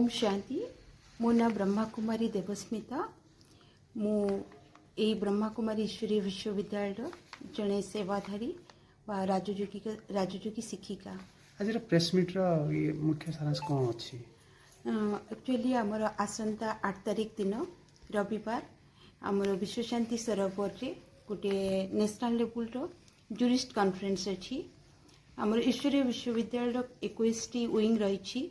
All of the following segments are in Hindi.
ओम शांति। मो ना ब्रह्मा कुमारी देवस्मिता। मु ए ब्रह्मा कुमारी ईश्वरीय विश्वविद्यालय जड़े सेवाधारी व राजयोगी शिक्षिका। आज प्रेस मीट ये मुख्य सारांश कौन अच्छी? एक्चुअली आमर आसंता 8 तारिख दिन रविवार आमर विश्व शांति सरोवर रे गोटे नेशनल लेवल रो जूरिस्ट कॉन्फ्रेंस अच्छी। आमर ईश्वरीय विश्वविद्यालय 21टी विंग रही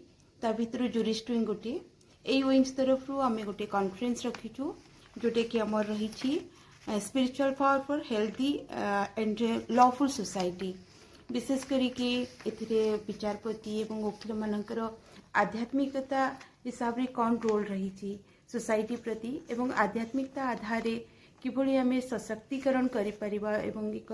ता भितर जूरिस्ट विंग गोटे यही विंग्स तरफ आम गोटे कॉन्फ्रेंस रखीचु जोटे कि आमर रही spiritual power for healthy and lawful society. विशेष करिके एथिरे विचारपति एवं वकील मानकर आध्यात्मिकता हिसाब रे कौन रोल रही सोसाइटी प्रति एवं आध्यात्मिकता आधार किभली आम सशक्तिकरण करिपरिबा एवं एक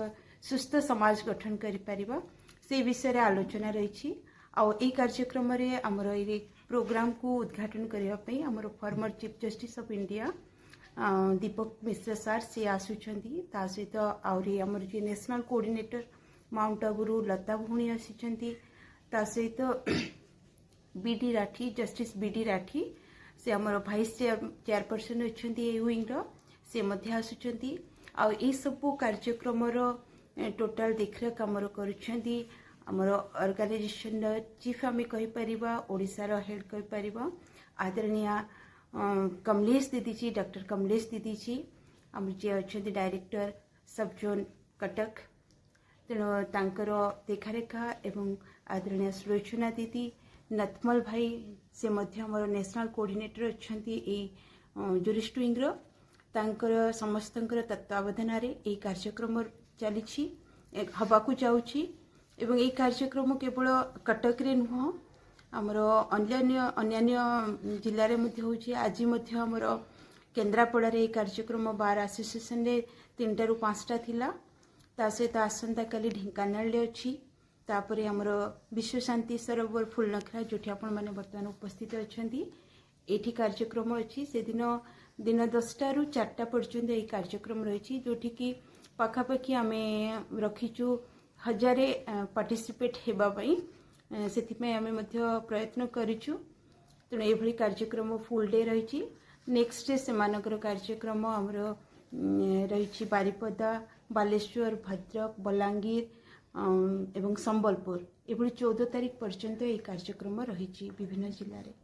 सुस्थ समाज गठन करिपरिबा से विषय रे आलोचना रही। आउ ए कार्यक्रम रे हमर ए प्रोग्राम को उद्घाटन करबा पई हमर former chief justice of India Deepak Mishra sir से आसुचंती। ता सहित आउरी हमर जे नेशनल कोऑर्डिनेटर माउंट आबुरु लता भूणी आसीचंती। ता सहित BD Rathi justice BD Rathi से हमर वाइस चेयरपर्सन अछंती ए विंग रो से मध्य आसुचंती। आ ए सब कार्यक्रम रो टोटल देखरेख हमर करूछंती हमर ऑर्गेनाइजेशन चीफ आम कहीपर ओडिशार हेड कहीपर आदरणीय कमलेश दीदी जी डॉक्टर कमलेश दीदी जी आम जे अच्छा डायरेक्टर सब जोन कटक तेणु तांकर देखारेखा एवं आदरणीय सुलोचना दीदी नथमल भाई से मध्य हमर नेशनल कोऑर्डिनेटर अच्छा जूरिस्ट विंग रो तांकर समस्तंकर तत्वावधान रे ए कार्यक्रम चली हवाकू जाउची। एवं ये कार्यक्रम केवल कटक रे नुह आमर अन्य जिले में आज आमर केन्द्रापड़ा रे कार्यक्रम बार एसोसिएशन रे 3 ରୁ 5टा थिला। ता सहित आसंता काली ढेंकानाल रे अछि। तापरे आमर विश्व शांति सरोवर फुलनखरा जोठी आपण माने वर्तमान उपस्थित अछंती एठी कार्यक्रम अछि। से दिन 10टा ରୁ 4टा पर्यंत ए कार्यक्रम रही जोठी की पाखापाखि आमे रखीचु 1000 पार्टिसिपेट हेबाई से आमे मध्य प्रयत्न करिचु। तेणु ये कार्यक्रम फुल डे रही। नेक्स्ट डे से कार्यक्रम आमर रही बारिपदा बालेश्वर भद्रक बलांगीर एवं संबलपुर ये 14 तारिख पर्यंत ये कार्यक्रम रही विभिन्न जिले में।